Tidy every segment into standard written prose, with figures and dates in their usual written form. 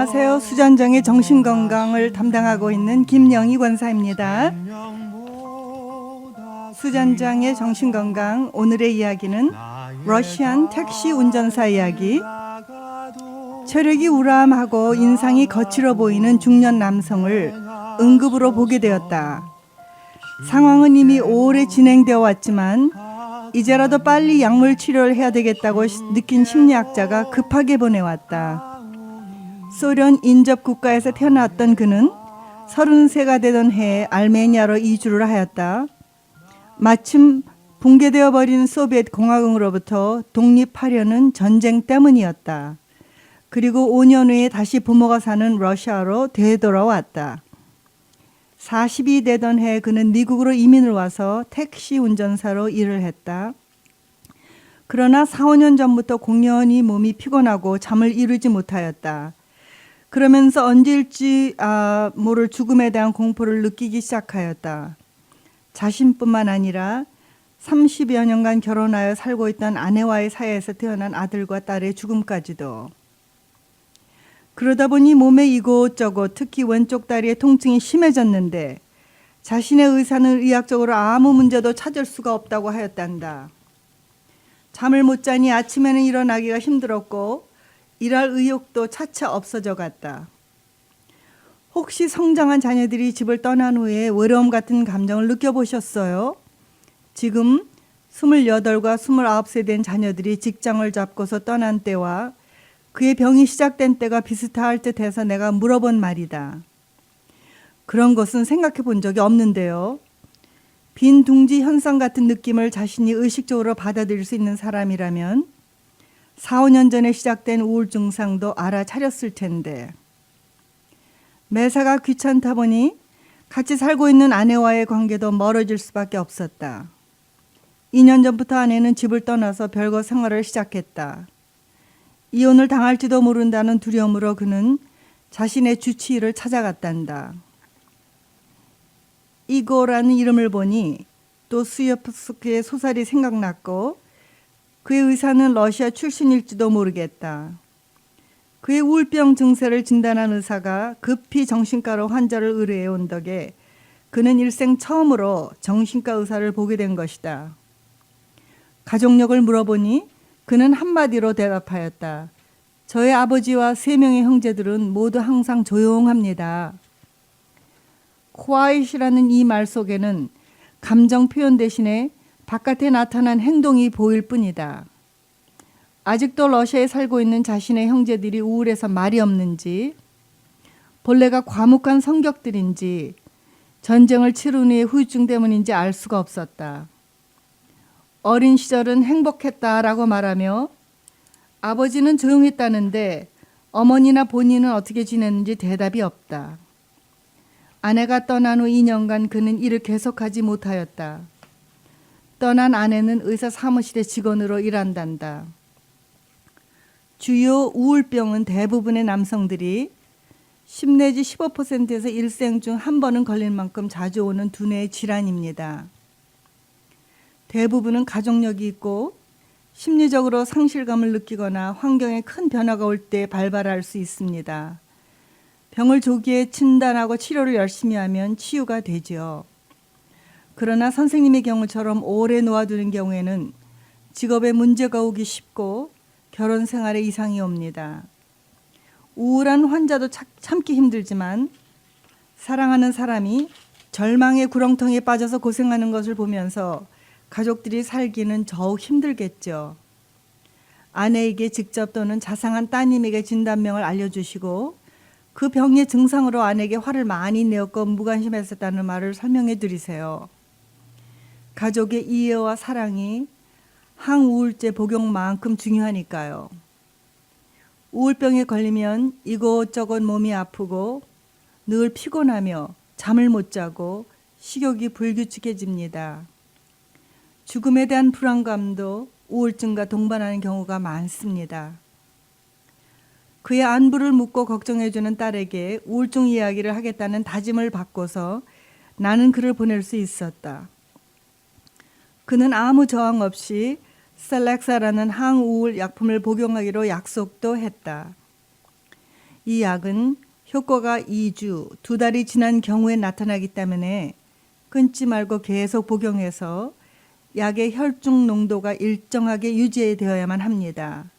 안녕하세요. 수전정의 정신건강을 담당하고 있는 김영희 권사입니다. 수전장의 정신건강, 오늘의 이야기는 러시안 택시 운전사 이야기. 체력이 우람하고 인상이 거칠어 보이는 중년 남성을 응급으로 보게 되었다. 상황은 이미 오래 진행되어 왔지만 이제라도 빨리 약물 치료를 해야 되겠다고 느낀 심리학자가 급하게 보내왔다. 소련 인접 국가에서 태어났던 그는 33가 되던 해에 알메니아로 이주를 하였다. 마침 붕괴되어 버린 소비에트 공화국으로부터 독립하려는 전쟁 때문이었다. 그리고 5년 후에 다시 부모가 사는 러시아로 되돌아왔다. 40이 되던 해에 그는 미국으로 이민을 와서 택시 운전사로 일을 했다. 그러나 4, 5년 전부터 공연히 몸이 피곤하고 잠을 이루지 못하였다. 그러면서 언제일지 모를 죽음에 대한 공포를 느끼기 시작하였다. 자신뿐만 아니라 30여 년간 결혼하여 살고 있던 아내와의 사이에서 태어난 아들과 딸의 죽음까지도. 그러다 보니 몸에 이곳저곳 특히 왼쪽 다리의 통증이 심해졌는데 자신의 의사는 의학적으로 아무 문제도 찾을 수가 없다고 하였단다. 잠을 못 자니 아침에는 일어나기가 힘들었고 일할 의욕도 차차 없어져 갔다. 혹시 성장한 자녀들이 집을 떠난 후에 외로움 같은 감정을 느껴보셨어요? 지금 28과 29세 된 자녀들이 직장을 잡고서 떠난 때와 그의 병이 시작된 때가 비슷할 듯해서 내가 물어본 말이다. 그런 것은 생각해 본 적이 없는데요. 빈 둥지 현상 같은 느낌을 자신이 의식적으로 받아들일 수 있는 사람이라면 4, 5년 전에 시작된 우울 증상도 알아차렸을 텐데. 매사가 귀찮다 보니 같이 살고 있는 아내와의 관계도 멀어질 수밖에 없었다. 2년 전부터 아내는 집을 떠나서 별거 생활을 시작했다. 이혼을 당할지도 모른다는 두려움으로 그는 자신의 주치의를 찾아갔단다. 이고라는 이름을 보니 도스토옙스키의 소설이 생각났고 그의 의사는 러시아 출신일지도 모르겠다. 그의 우울병 증세를 진단한 의사가 급히 정신과로 환자를 의뢰해 온 덕에 그는 일생 처음으로 정신과 의사를 보게 된 것이다. 가족력을 물어보니 그는 한마디로 대답하였다. 저의 아버지와 3명의 형제들은 모두 항상 조용합니다. quiet이라는 이 말 속에는 감정 표현 대신에 바깥에 나타난 행동이 보일 뿐이다. 아직도 러시아에 살고 있는 자신의 형제들이 우울해서 말이 없는지, 본래가 과묵한 성격들인지, 전쟁을 치른 후의 후유증 때문인지 알 수가 없었다. 어린 시절은 행복했다라고 말하며 아버지는 조용했다는데 어머니나 본인은 어떻게 지냈는지 대답이 없다. 아내가 떠난 후 2년간 그는 일을 계속하지 못하였다. 떠난 아내는 의사 사무실의 직원으로 일한단다. 주요 우울병은 대부분의 남성들이 10 내지 15%에서 일생 중 한 번은 걸릴 만큼 자주 오는 두뇌의 질환입니다. 대부분은 가족력이 있고 심리적으로 상실감을 느끼거나 환경에 큰 변화가 올 때 발발할 수 있습니다. 병을 조기에 진단하고 치료를 열심히 하면 치유가 되죠. 그러나 선생님의 경우처럼 오래 놓아두는 경우에는 직업에 문제가 오기 쉽고 결혼 생활에 이상이 옵니다. 우울한 환자도 참기 힘들지만 사랑하는 사람이 절망의 구렁텅이에 빠져서 고생하는 것을 보면서 가족들이 살기는 더욱 힘들겠죠. 아내에게 직접 또는 자상한 따님에게 진단명을 알려주시고 그 병의 증상으로 아내에게 화를 많이 내었고 무관심했었다는 말을 설명해 드리세요. 가족의 이해와 사랑이 항우울제 복용만큼 중요하니까요. 우울병에 걸리면 이곳저곳 몸이 아프고 늘 피곤하며 잠을 못 자고 식욕이 불규칙해집니다. 죽음에 대한 불안감도 우울증과 동반하는 경우가 많습니다. 그의 안부를 묻고 걱정해주는 딸에게 우울증 이야기를 하겠다는 다짐을 받고서 나는 그를 보낼 수 있었다. 그는 아무 저항 없이 셀렉사라는 항우울 약품을 복용하기로 약속도 했다. 이 약은 효과가 2주, 2달이 지난 경우에 나타나기 때문에 끊지 말고 계속 복용해서 약의 혈중 농도가 일정하게 유지되어야만 합니다.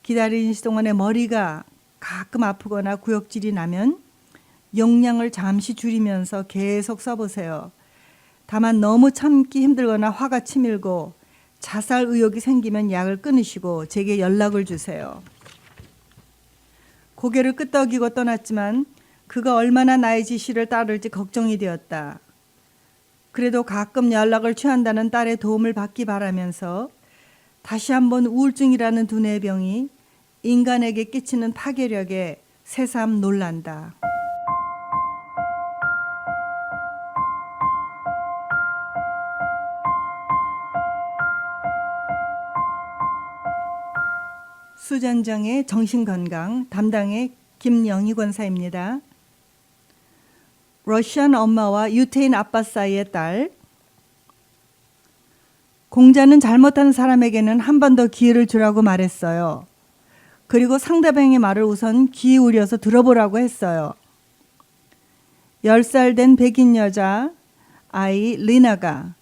기다리는 동안에 머리가 가끔 아프거나 구역질이 나면 용량을 잠시 줄이면서 계속 써보세요. 다만 너무 참기 힘들거나 화가 치밀고 자살 의욕이 생기면 약을 끊으시고 제게 연락을 주세요. 고개를 끄덕이고 떠났지만 그가 얼마나 나의 지시를 따를지 걱정이 되었다. 그래도 가끔 연락을 취한다는 딸의 도움을 받기 바라면서 다시 한번 우울증이라는 두뇌 병이 인간에게 끼치는 파괴력에 새삼 놀란다. 수전정의 정신건강 담당의 김영희 권사입니다. 러시안 엄마와 유태인 아빠 사이의 딸. 공자는 잘못한 사람에게는 한 번 더 기회를 주라고 말했어요. 그리고 상대방의 말을 우선 귀 기울여서 들어보라고 했어요. 10살 된 백인 여자 아이 리나가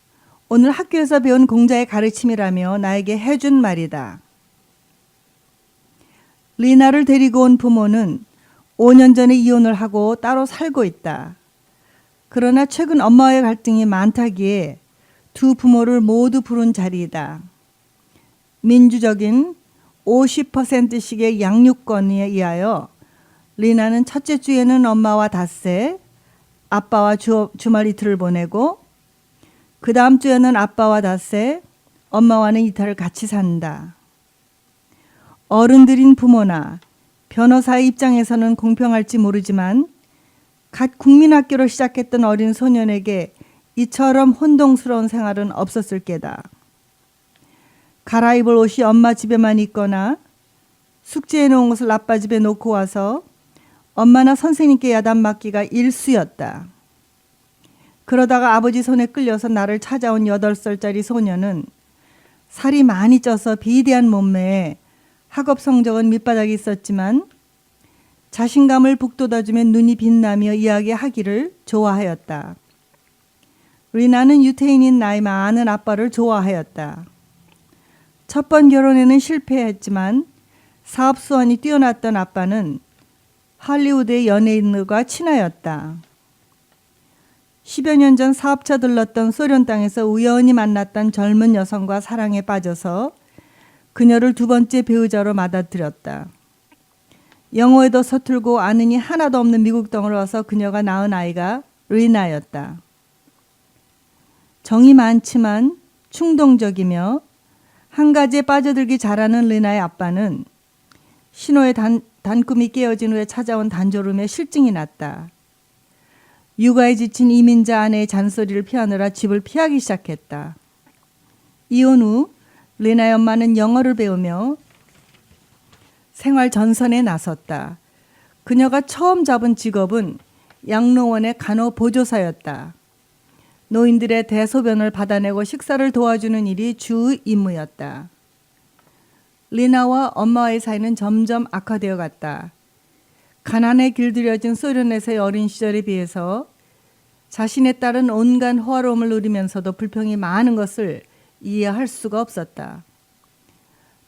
오늘 학교에서 배운 공자의 가르침이라며 나에게 해준 말이다. 리나를 데리고 온 부모는 5년 전에 이혼을 하고 따로 살고 있다. 그러나 최근 엄마와의 갈등이 많다기에 두 부모를 모두 부른 자리이다. 민주적인 50%씩의 양육권에 의하여 리나는 첫째 주에는 엄마와 닷새, 아빠와 주말 이틀을 보내고 그 다음 주에는 아빠와 닷새, 엄마와는 이틀을 같이 산다. 어른들인 부모나 변호사의 입장에서는 공평할지 모르지만 갓 국민학교를 시작했던 어린 소년에게 이처럼 혼동스러운 생활은 없었을 게다. 갈아입을 옷이 엄마 집에만 있거나 숙제해 놓은 것을 아빠 집에 놓고 와서 엄마나 선생님께 야단 맞기가 일쑤였다. 그러다가 아버지 손에 끌려서 나를 찾아온 8살짜리 소녀는 살이 많이 쪄서 비대한 몸매에 학업 성적은 밑바닥에 있었지만 자신감을 북돋아주며 눈이 빛나며 이야기하기를 좋아하였다. 리나는 유태인인 나이 많은 아빠를 좋아하였다. 첫 번 결혼에는 실패했지만 사업 수완이 뛰어났던 아빠는 할리우드의 연예인들과 친하였다. 10여 년 전 사업차 들렀던 소련 땅에서 우연히 만났던 젊은 여성과 사랑에 빠져서 그녀를 두 번째 배우자로 맞아들였다. 영어에도 서툴고 아는이 하나도 없는 미국 땅으로 와서 그녀가 낳은 아이가 리나였다. 정이 많지만 충동적이며 한 가지에 빠져들기 잘하는 리나의 아빠는 신호의 단꿈이 깨어진 후에 찾아온 단조름에 실증이 났다. 육아에 지친 이민자 아내의 잔소리를 피하느라 집을 피하기 시작했다. 이혼 후 리나의 엄마는 영어를 배우며 생활 전선에 나섰다. 그녀가 처음 잡은 직업은 양로원의 간호보조사였다. 노인들의 대소변을 받아내고 식사를 도와주는 일이 주 임무였다. 리나와 엄마와의 사이는 점점 악화되어 갔다. 가난에 길들여진 소련에서의 어린 시절에 비해서 자신의 딸은 온갖 호화로움을 누리면서도 불평이 많은 것을 이해할 수가 없었다.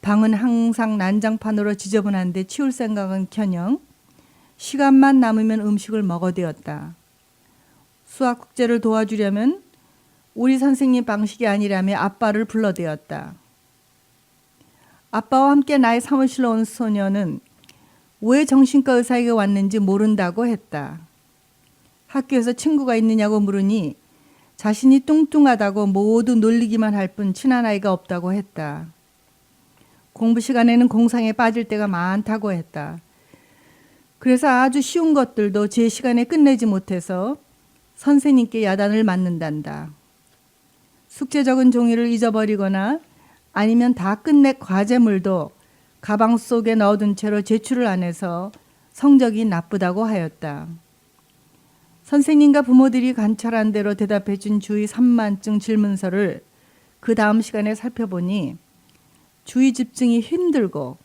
방은 항상 난장판으로 지저분한데 치울 생각은커녕 시간만 남으면 음식을 먹어대었다. 수학 국제를 도와주려면 우리 선생님 방식이 아니라며 아빠를 불러대었다. 아빠와 함께 나의 사무실로 온 소녀는 왜 정신과 의사에게 왔는지 모른다고 했다. 학교에서 친구가 있느냐고 물으니 자신이 뚱뚱하다고 모두 놀리기만 할 뿐 친한 아이가 없다고 했다. 공부 시간에는 공상에 빠질 때가 많다고 했다. 그래서 아주 쉬운 것들도 제 시간에 끝내지 못해서 선생님께 야단을 맞는단다. 숙제 적은 종이를 잊어버리거나 아니면 다 끝낸 과제물도 가방 속에 넣어둔 채로 제출을 안 해서 성적이 나쁘다고 하였다. 선생님과 부모들이 관찰한 대로 대답해 준 주의 3만증 질문서를 그 다음 시간에 살펴보니 주의 집중이 힘들고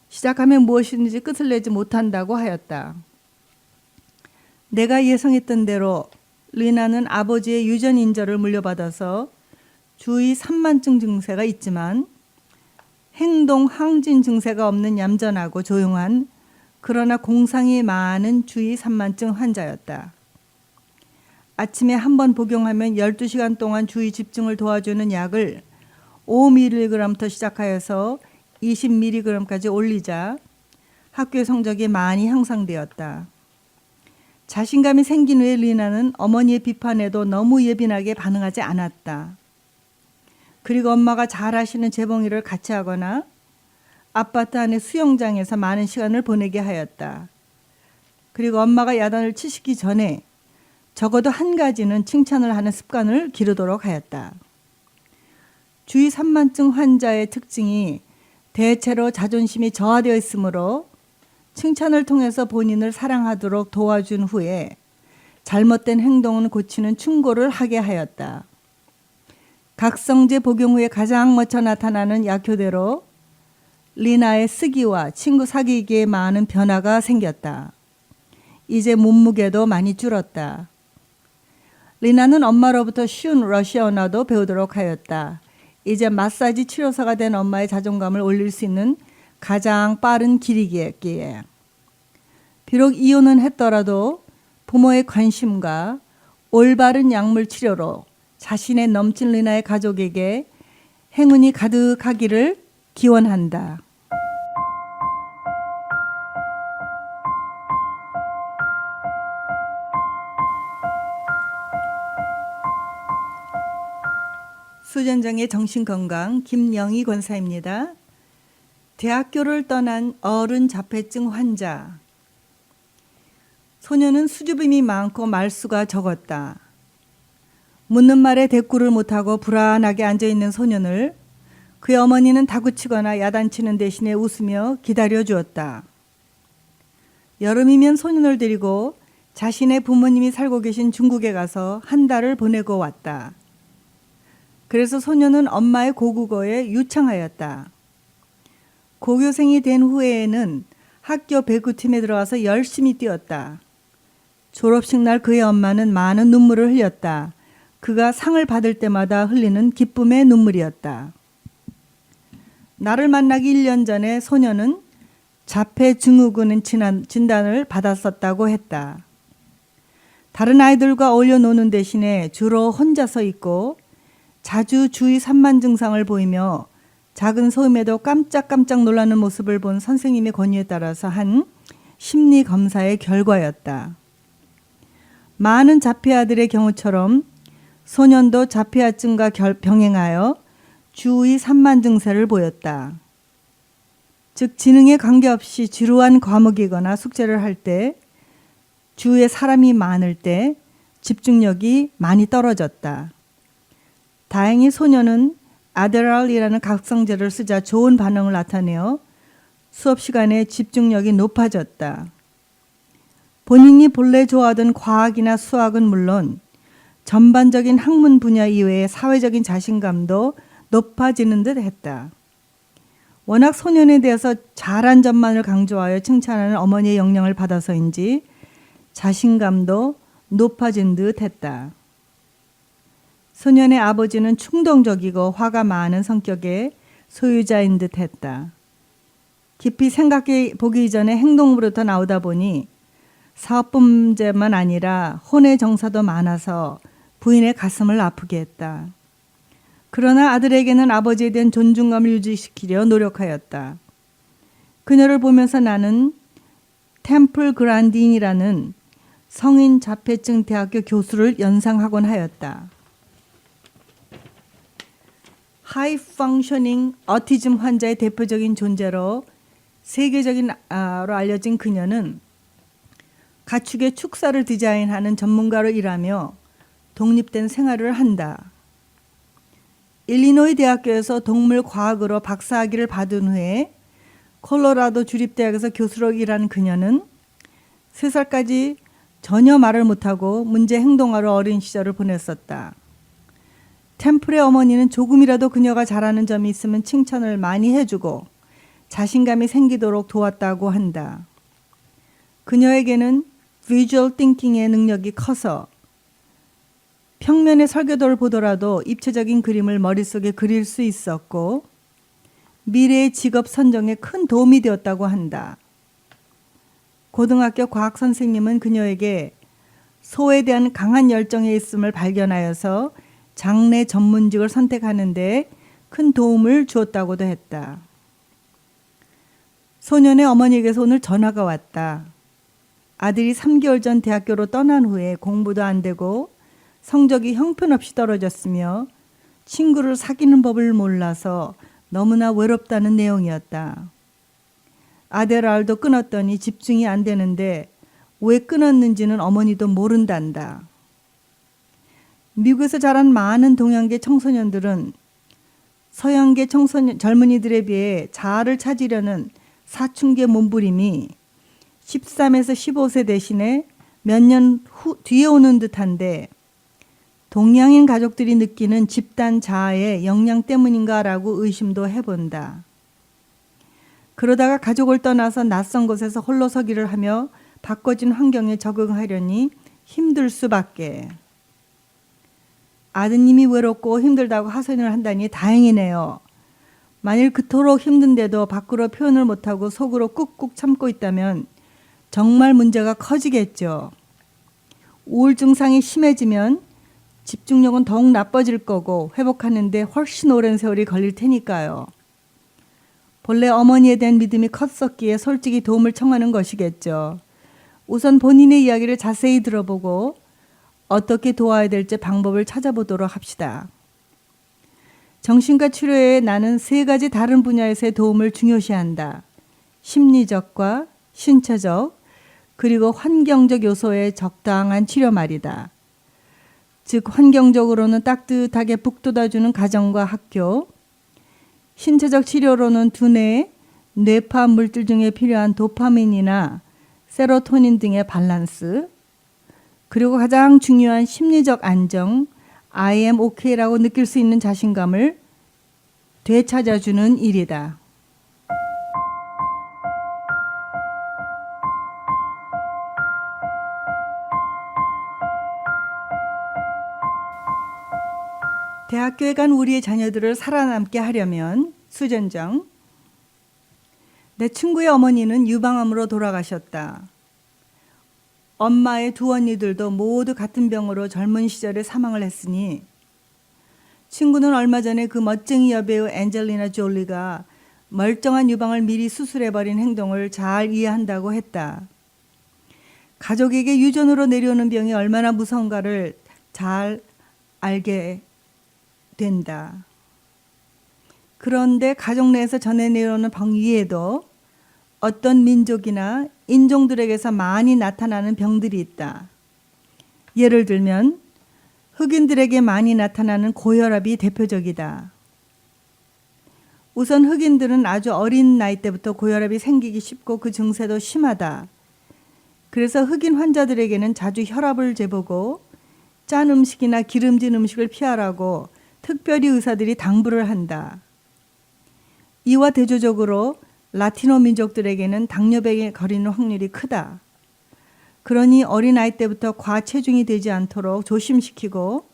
시작하면 무엇이든지 끝을 내지 못한다고 하였다. 내가 예상했던 대로 리나는 아버지의 유전 인저를 물려받아서 주의 산만증 증세가 있지만 행동 항진 증세가 없는 얌전하고 조용한 그러나 공상이 많은 주의 산만증 환자였다. 아침에 한 번 복용하면 12시간 동안 주의 집중을 도와주는 약을 5mg부터 시작하여서 20mg까지 올리자 학교 성적이 많이 향상되었다. 자신감이 생긴 후에 리나는 어머니의 비판에도 너무 예민하게 반응하지 않았다. 그리고 엄마가 잘하시는 재봉이를 같이 하거나 아파트 안의 수영장에서 많은 시간을 보내게 하였다. 그리고 엄마가 야단을 치시기 전에 적어도 한 가지는 칭찬을 하는 습관을 기르도록 하였다. 주의 산만증 환자의 특징이 대체로 자존심이 저하되어 있으므로 칭찬을 통해서 본인을 사랑하도록 도와준 후에 잘못된 행동은 고치는 충고를 하게 하였다. 각성제 복용 후에 가장 먼저 나타나는 약효대로 리나의 쓰기와 친구 사귀기에 많은 변화가 생겼다. 이제 몸무게도 많이 줄었다. 리나는 엄마로부터 쉬운 러시아어도 배우도록 하였다. 이제 마사지 치료사가 된 엄마의 자존감을 올릴 수 있는 가장 빠른 길이기에 비록 이혼은 했더라도 부모의 관심과 올바른 약물 치료로 자신의 넘친 리나의 가족에게 행운이 가득하기를 기원한다. 수전정의 정신건강 김영희 권사입니다. 대학교를 떠난 어른 자폐증 환자. 소녀는 수줍음이 많고 말수가 적었다. 묻는 말에 대꾸를 못하고 불안하게 앉아있는 소년을 그의 어머니는 다구치거나 야단치는 대신에 웃으며 기다려 주었다. 여름이면 소년을 데리고 자신의 부모님이 살고 계신 중국에 가서 한 달을 보내고 왔다. 그래서 소년은 엄마의 고국어에 유창하였다. 고교생이 된 후에는 학교 배구팀에 들어가서 열심히 뛰었다. 졸업식 날 그의 엄마는 많은 눈물을 흘렸다. 그가 상을 받을 때마다 흘리는 기쁨의 눈물이었다. 나를 만나기 1년 전에 소녀는 자폐증후군 진단을 받았었다고 했다. 다른 아이들과 어울려 노는 대신에 주로 혼자서 있고 자주 주의 산만 증상을 보이며 작은 소음에도 깜짝깜짝 놀라는 모습을 본 선생님의 권유에 따라서 한 심리 검사의 결과였다. 많은 자폐아들의 경우처럼 소년도 자폐아증과 병행하여 주의 산만 증세를 보였다. 즉 지능에 관계없이 지루한 과목이거나 숙제를 할 때 주위에 사람이 많을 때 집중력이 많이 떨어졌다. 다행히 소녀는 아데랄이라는 각성제를 쓰자 좋은 반응을 나타내어 수업 시간에 집중력이 높아졌다. 본인이 본래 좋아하던 과학이나 수학은 물론 전반적인 학문 분야 이외의 사회적인 자신감도 높아지는 듯 했다. 워낙 소년에 대해서 잘한 점만을 강조하여 칭찬하는 어머니의 영향을 받아서인지 자신감도 높아진 듯 했다. 소년의 아버지는 충동적이고 화가 많은 성격의 소유자인 듯 했다. 깊이 생각해 보기 전에 행동으로부터 나오다 보니 사업문제만 아니라 혼의 정사도 많아서 부인의 가슴을 아프게 했다. 그러나 아들에게는 아버지에 대한 존중감을 유지시키려 노력하였다. 그녀를 보면서 나는 템플 그란딘이라는 성인 자폐증 대학교 교수를 연상하곤 하였다. 하이 펑셔닝 어티즘 환자의 대표적인 존재로 세계적으로 알려진 그녀는 가축의 축사를 디자인하는 전문가로 일하며 독립된 생활을 한다. 일리노이 대학교에서 동물과학으로 박사학위를 받은 후에 콜로라도 주립대학에서 교수로 일한 그녀는 3살까지 전혀 말을 못하고 문제 행동하러 어린 시절을 보냈었다. 템플의 어머니는 조금이라도 그녀가 잘하는 점이 있으면 칭찬을 많이 해주고 자신감이 생기도록 도왔다고 한다. 그녀에게는 비주얼 띵킹의 능력이 커서 평면의 설계도를 보더라도 입체적인 그림을 머릿속에 그릴 수 있었고 미래의 직업 선정에 큰 도움이 되었다고 한다. 고등학교 과학 선생님은 그녀에게 소에 대한 강한 열정이 있음을 발견하여서 장래 전문직을 선택하는 데 큰 도움을 주었다고도 했다. 소년의 어머니에게서 오늘 전화가 왔다. 아들이 3개월 전 대학교로 떠난 후에 공부도 안 되고 성적이 형편없이 떨어졌으며 친구를 사귀는 법을 몰라서 너무나 외롭다는 내용이었다. 아데랄도 끊었더니 집중이 안 되는데 왜 끊었는지는 어머니도 모른단다. 미국에서 자란 많은 동양계 청소년들은 서양계 젊은이들에 비해 자아를 찾으려는 사춘기의 몸부림이 13에서 15세 대신에 몇 년 뒤에 오는 듯한데 동양인 가족들이 느끼는 집단 자아의 영향 때문인가라고 의심도 해본다. 그러다가 가족을 떠나서 낯선 곳에서 홀로 서기를 하며 바꿔진 환경에 적응하려니 힘들 수밖에. 아드님이 외롭고 힘들다고 하소연을 한다니 다행이네요. 만일 그토록 힘든데도 밖으로 표현을 못하고 속으로 꾹꾹 참고 있다면 정말 문제가 커지겠죠. 우울 증상이 심해지면 집중력은 더욱 나빠질 거고 회복하는데 훨씬 오랜 세월이 걸릴 테니까요. 본래 어머니에 대한 믿음이 컸었기에 솔직히 도움을 청하는 것이겠죠. 우선 본인의 이야기를 자세히 들어보고 어떻게 도와야 될지 방법을 찾아보도록 합시다. 정신과 치료에 나는 3가지 다른 분야에서의 도움을 중요시한다. 심리적과 신체적 그리고 환경적 요소의 적당한 치료 말이다. 즉 환경적으로는 따뜻하게 북돋아주는 가정과 학교, 신체적 치료로는 두뇌, 뇌파 물질 중에 필요한 도파민이나 세로토닌 등의 밸런스, 그리고 가장 중요한 심리적 안정, I am okay라고 느낄 수 있는 자신감을 되찾아주는 일이다. 대학교에 간 우리의 자녀들을 살아남게 하려면 수전정. 내 친구의 어머니는 유방암으로 돌아가셨다. 엄마의 2 언니들도 모두 같은 병으로 젊은 시절에 사망을 했으니 친구는 얼마 전에 그 멋쟁이 여배우 앤젤리나 졸리가 멀쩡한 유방을 미리 수술해버린 행동을 잘 이해한다고 했다. 가족에게 유전으로 내려오는 병이 얼마나 무서운가를 잘 알게 된다. 그런데 가족 내에서 전해 내려오는 병 위에도 어떤 민족이나 인종들에게서 많이 나타나는 병들이 있다. 예를 들면 흑인들에게 많이 나타나는 고혈압이 대표적이다. 우선 흑인들은 아주 어린 나이 때부터 고혈압이 생기기 쉽고 그 증세도 심하다. 그래서 흑인 환자들에게는 자주 혈압을 재보고 짠 음식이나 기름진 음식을 피하라고 특별히 의사들이 당부를 한다. 이와 대조적으로 라티노 민족들에게는 당뇨병에 걸리는 확률이 크다. 그러니 어린아이 때부터 과체중이 되지 않도록 조심시키고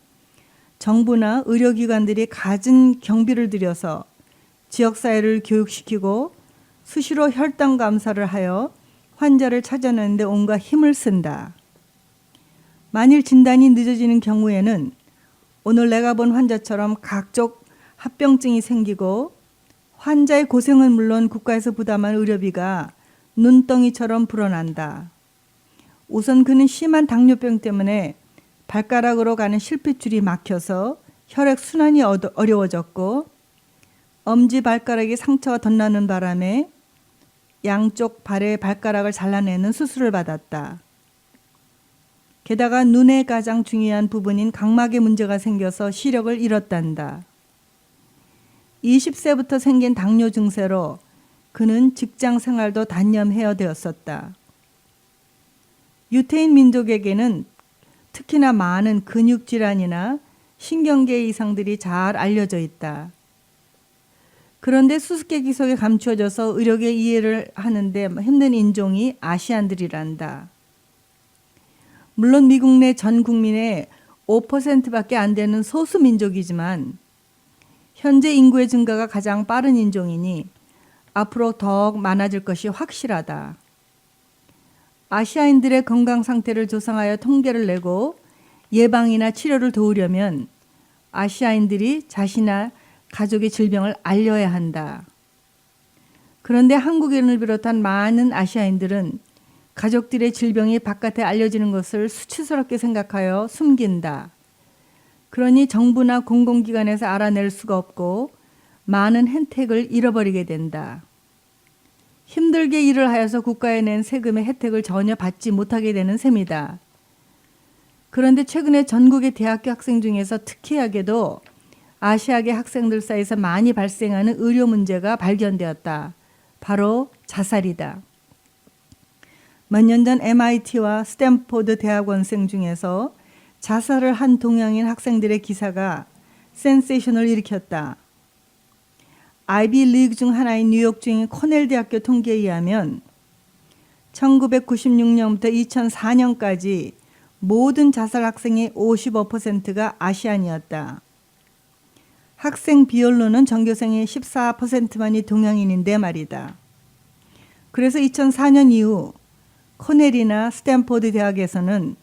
정부나 의료기관들이 갖은 경비를 들여서 지역사회를 교육시키고 수시로 혈당 감사를 하여 환자를 찾아내는 데 온갖 힘을 쓴다. 만일 진단이 늦어지는 경우에는 오늘 내가 본 환자처럼 각종 합병증이 생기고 환자의 고생은 물론 국가에서 부담한 의료비가 눈덩이처럼 불어난다. 우선 그는 심한 당뇨병 때문에 발가락으로 가는 실핏줄이 막혀서 혈액순환이 어려워졌고 엄지발가락에 상처가 덧나는 바람에 양쪽 발의 발가락을 잘라내는 수술을 받았다. 게다가 눈의 가장 중요한 부분인 각막에 문제가 생겨서 시력을 잃었단다. 20세부터 생긴 당뇨 증세로 그는 직장 생활도 단념해야 되었었다. 유태인 민족에게는 특히나 많은 근육질환이나 신경계 이상들이 잘 알려져 있다. 그런데 수수께끼 속에 감추어져서 의료계 이해를 하는데 힘든 인종이 아시안들이란다. 물론 미국 내 전 국민의 5%밖에 안 되는 소수 민족이지만 현재 인구의 증가가 가장 빠른 인종이니 앞으로 더욱 많아질 것이 확실하다. 아시아인들의 건강 상태를 조사하여 통계를 내고 예방이나 치료를 도우려면 아시아인들이 자신이나 가족의 질병을 알려야 한다. 그런데 한국인을 비롯한 많은 아시아인들은 가족들의 질병이 바깥에 알려지는 것을 수치스럽게 생각하여 숨긴다. 그러니 정부나 공공기관에서 알아낼 수가 없고 많은 혜택을 잃어버리게 된다. 힘들게 일을 하여서 국가에 낸 세금의 혜택을 전혀 받지 못하게 되는 셈이다. 그런데 최근에 전국의 대학교 학생 중에서 특이하게도 아시아계 학생들 사이에서 많이 발생하는 의료 문제가 발견되었다. 바로 자살이다. 몇 년 전 MIT와 스탠포드 대학원생 중에서 자살을 한 동양인 학생들의 기사가 센세이션을 일으켰다. 아이비 리그 중 하나인 뉴욕 주인 코넬 대학교 통계에 의하면 1996년부터 2004년까지 모든 자살 학생의 55%가 아시안이었다. 학생 비율로는 전교생의 14%만이 동양인인데 말이다. 그래서 2004년 이후 코넬이나 스탠포드 대학에서는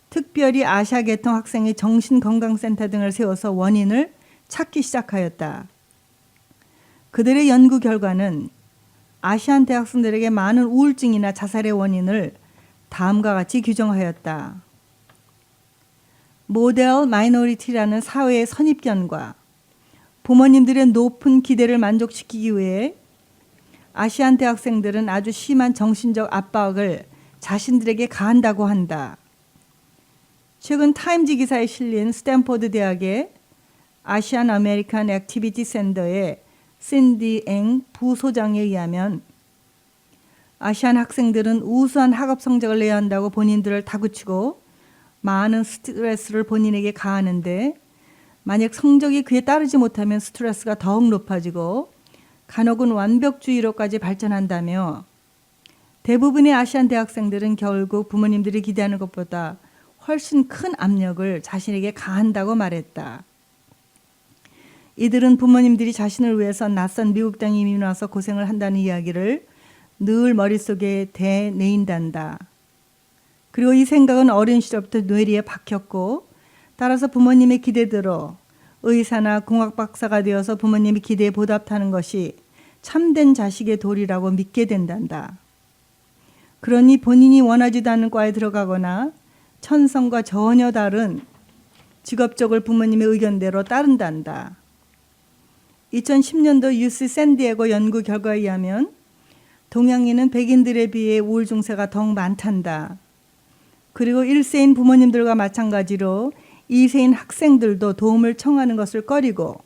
특별히 아시아 계통 학생의 정신건강센터 등을 세워서 원인을 찾기 시작하였다. 그들의 연구 결과는 아시안 대학생들에게 많은 우울증이나 자살의 원인을 다음과 같이 규정하였다. 모델 마이너리티라는 사회의 선입견과 부모님들의 높은 기대를 만족시키기 위해 아시안 대학생들은 아주 심한 정신적 압박을 자신들에게 가한다고 한다. 최근 타임지 기사에 실린 스탠포드 대학의 아시안 아메리칸 액티비티 센터의 신디 앵 부소장에 의하면 아시안 학생들은 우수한 학업 성적을 내야 한다고 본인들을 다그치고 많은 스트레스를 본인에게 가하는데 만약 성적이 그에 따르지 못하면 스트레스가 더욱 높아지고 간혹은 완벽주의로까지 발전한다며 대부분의 아시안 대학생들은 결국 부모님들이 기대하는 것보다 훨씬 큰 압력을 자신에게 가한다고 말했다. 이들은 부모님들이 자신을 위해서 낯선 미국 땅에 이민 와서 고생을 한다는 이야기를 늘 머릿속에 대내인단다. 그리고 이 생각은 어린 시절부터 뇌리에 박혔고 따라서 부모님의 기대대로 의사나 공학 박사가 되어서 부모님의 기대에 보답하는 것이 참된 자식의 도리라고 믿게 된단다. 그러니 본인이 원하지도 않는 과에 들어가거나 천성과 전혀 다른 직업적을 부모님의 의견대로 따른단다. 2010년도 UC 샌디에고 연구 결과에 의하면 동양인은 백인들에 비해 우울 증세가 더욱 많단다. 그리고 1세인 부모님들과 마찬가지로 2세인 학생들도 도움을 청하는 것을 꺼리고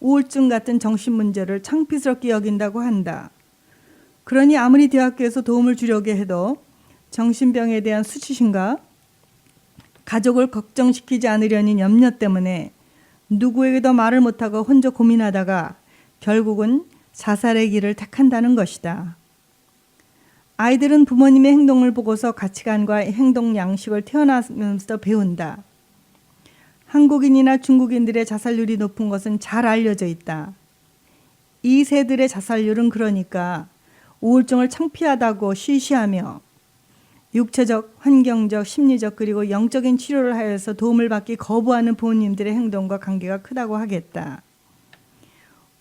우울증 같은 정신 문제를 창피스럽게 여긴다고 한다. 그러니 아무리 대학교에서 도움을 주려고 해도 정신병에 대한 수치심과 가족을 걱정시키지 않으려는 염려 때문에 누구에게도 말을 못하고 혼자 고민하다가 결국은 자살의 길을 택한다는 것이다. 아이들은 부모님의 행동을 보고서 가치관과 행동 양식을 태어나면서 배운다. 한국인이나 중국인들의 자살률이 높은 것은 잘 알려져 있다. 이 세들의 자살률은 그러니까 우울증을 창피하다고 시시하며 육체적, 환경적, 심리적 그리고 영적인 치료를 하여서 도움을 받기 거부하는 부모님들의 행동과 관계가 크다고 하겠다.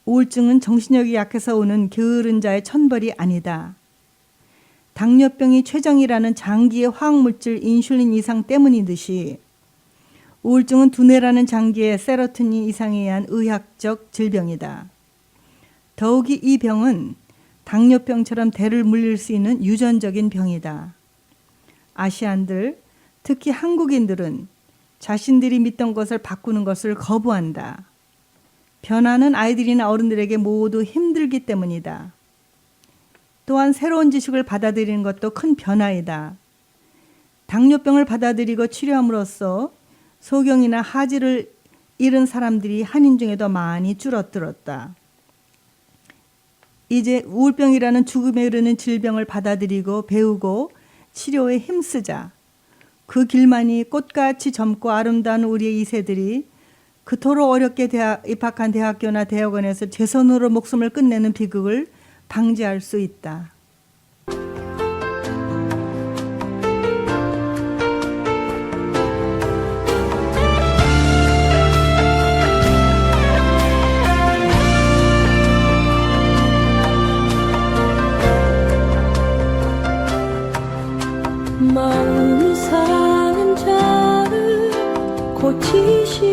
우울증은 정신력이 약해서 오는 게으른 자의 천벌이 아니다. 당뇨병이 췌장이라는 장기의 화학물질 인슐린 이상 때문이듯이 우울증은 두뇌라는 장기의 세로토닌 이상에 의한 의학적 질병이다. 더욱이 이 병은 당뇨병처럼 대를 물릴 수 있는 유전적인 병이다. 아시안들, 특히 한국인들은 자신들이 믿던 것을 바꾸는 것을 거부한다. 변화는 아이들이나 어른들에게 모두 힘들기 때문이다. 또한 새로운 지식을 받아들이는 것도 큰 변화이다. 당뇨병을 받아들이고 치료함으로써 소경이나 하지를 잃은 사람들이 한인 중에도 많이 줄어들었다. 이제 우울병이라는 죽음에 이르는 질병을 받아들이고 배우고 치료에 힘쓰자. 그 길만이 꽃같이 젊고 아름다운 우리의 이세들이 그토록 어렵게 입학한 대학교나 대학원에서 제 손으로 목숨을 끝내는 비극을 방지할 수 있다. 마음이 상한 자를 고치시